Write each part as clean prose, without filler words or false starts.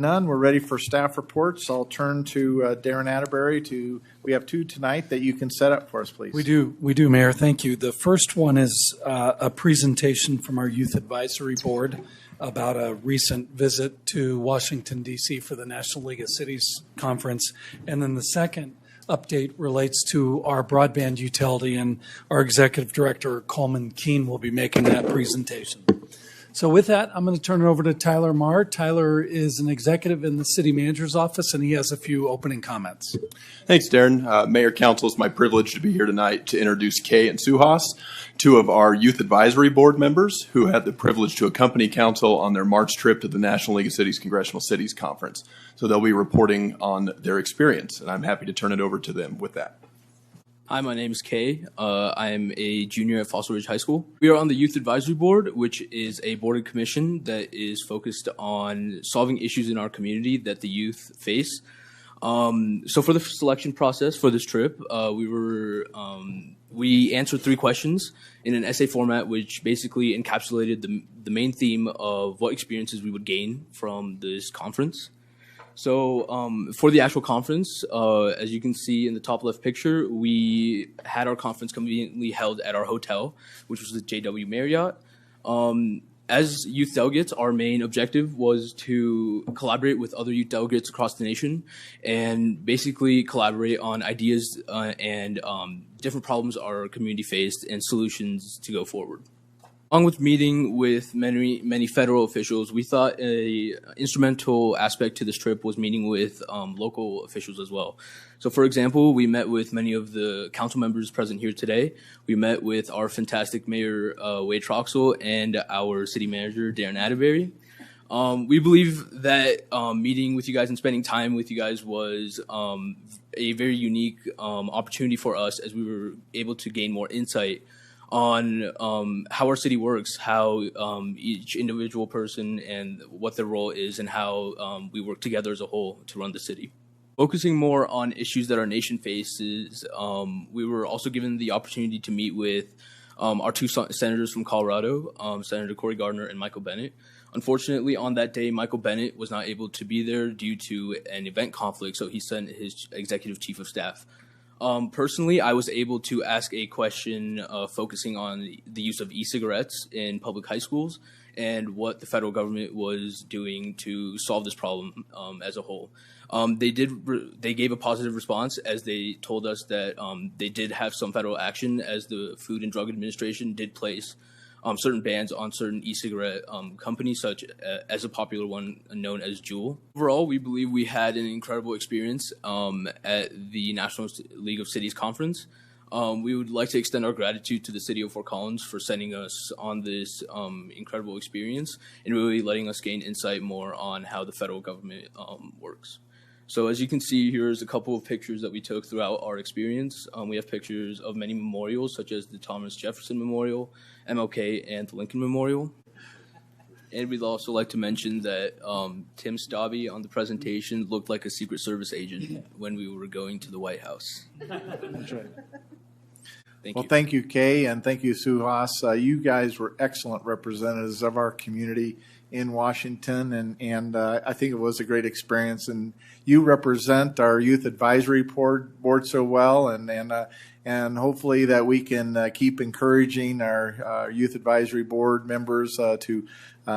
None. We're ready for staff reports. I'll turn to Darren Atterbury. We have two tonight that you can set up for us, please. We do, Mayor. Thank you. The first one is a presentation from our Youth Advisory Board about a recent visit to Washington, D.C. for the National League of Cities Conference. And then the second update relates to our broadband utility, and our Executive Director, Coleman Keene, will be making that presentation. So with that, I'm going to turn it over to Tyler Marr. Tyler is an executive in the city manager's office, and he has a few opening comments. Thanks, Darren. Mayor, Council, it's my privilege to be here tonight to introduce Kay and Suhas, two of our Youth Advisory Board members who had the privilege to accompany Council on their March trip to the National League of Cities Congressional Cities Conference. So they'll be reporting on their experience, and I'm happy to turn it over to them with that. Hi, my name is Kay. I am a junior at Fossil Ridge High School. We are on the Youth Advisory Board, which is a board and commission that is focused on solving issues in our community that the youth face. So for the selection process for this trip, we answered 3 questions in an essay format, which basically encapsulated the main theme of what experiences we would gain from this conference. So for the actual conference, as you can see in the top left picture, we had our conference conveniently held at our hotel, which was the JW Marriott. As youth delegates, our main objective was to collaborate with other youth delegates across the nation and basically collaborate on ideas and different problems our community faced and solutions to go forward. Along with meeting with many federal officials, we thought an instrumental aspect to this trip was meeting with local officials as well. So, for example, we met with many of the council members present here today. We met with our fantastic Mayor Wade Troxel and our city manager Darren Atterbury. We believe that meeting with you guys and spending time with you guys was a very unique opportunity for us, as we were able to gain more insight on how our city works, how each individual person and what their role is, and how we work together as a whole to run the city. Focusing more on issues that our nation faces, we were also given the opportunity to meet with our 2 senators from Colorado, Senator Cory Gardner and Michael Bennet. Unfortunately, on that day, Michael Bennet was not able to be there due to an event conflict, so he sent his executive chief of staff. Personally, I was able to ask a question focusing on the use of e-cigarettes in public high schools and what the federal government was doing to solve this problem as a whole. They gave a positive response, as they told us that they did have some federal action, as the Food and Drug Administration did place certain bans on certain e-cigarette companies, such as a popular one known as Juul. Overall, we believe we had an incredible experience at the National League of Cities Conference. We would like to extend our gratitude to the City of Fort Collins for sending us on this incredible experience and really letting us gain insight more on how the federal government works. So as you can see, here's a couple of pictures that we took throughout our experience. We have pictures of many memorials, such as the Thomas Jefferson Memorial, MLK, and the Lincoln Memorial. And we'd also like to mention that Tim Stabby on the presentation looked like a Secret Service agent when we were going to the White House. That's right. Thank Well, you. thank you, Kay, and thank you, Suhas. You guys were excellent representatives of our community in Washington, and I think it was a great experience. And you represent our Youth Advisory Board so well, and hopefully that we can keep encouraging our Youth Advisory Board members to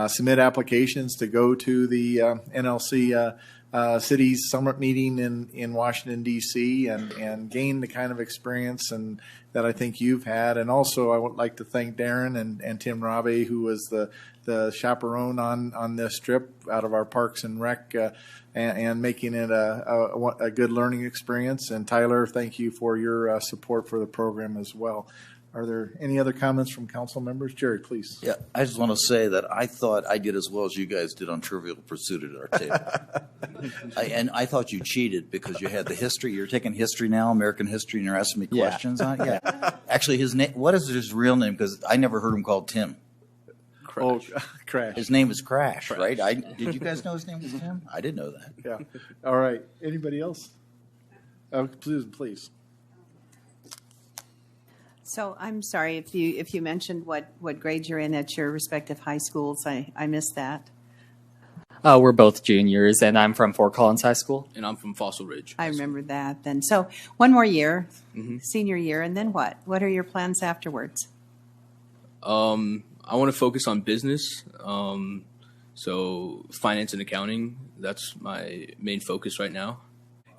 submit applications to go to the NLC Cities Summit meeting in Washington, D.C. and gain the kind of experience and that I think you've had. And also I would like to thank Darren and Tim Rabe, who was the chaperone on this trip out of our Parks and Rec, and making it a good learning experience. And Tyler, thank you for your support for the program as well. Are there any other comments from council members? Jerry, please. Yeah, I just want to say that I thought I did as well as you guys did on Trivial Pursuit at our table. And I thought you cheated because you had the history. You're taking history now, American history, and you're asking me questions on it. Yeah. Actually, his name. What is his real name? Because I never heard him called Tim. Crash. Oh, Crash. His name is Crash, right? Did you guys know his name was Tim? I didn't know that. Yeah. All right. Anybody else? Please. So I'm sorry if you mentioned what grade you're in at your respective high schools. I missed that. We're both juniors, and I'm from Fort Collins High School. And I'm from Fossil Ridge. I remember that then. So one more year, Mm-hmm. senior year, and then what? What are your plans afterwards? I want to focus on business. So finance and accounting, that's my main focus right now.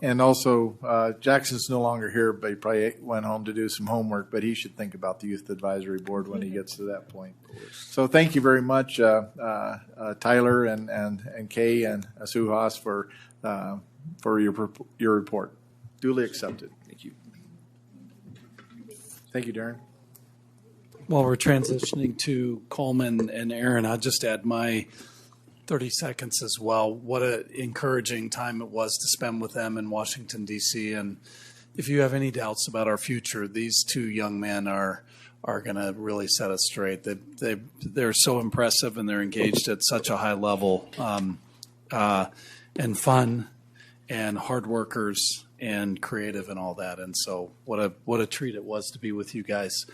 And also, Jackson's no longer here, but he probably went home to do some homework, but he should think about the Youth Advisory Board when he gets to that point. So thank you very much, Tyler and Kay and Suhas for your report. Duly accepted. Thank you. Thank you, Darren. While we're transitioning to Coleman and Aaron, I'll just add my 30 seconds as well. What an encouraging time it was to spend with them in Washington, D.C. And if you have any doubts about our future, these two young men are going to really set us straight. They're so impressive, and they're engaged at such a high level, and fun and hard workers and creative and all that. And so what a treat it was to be with you guys.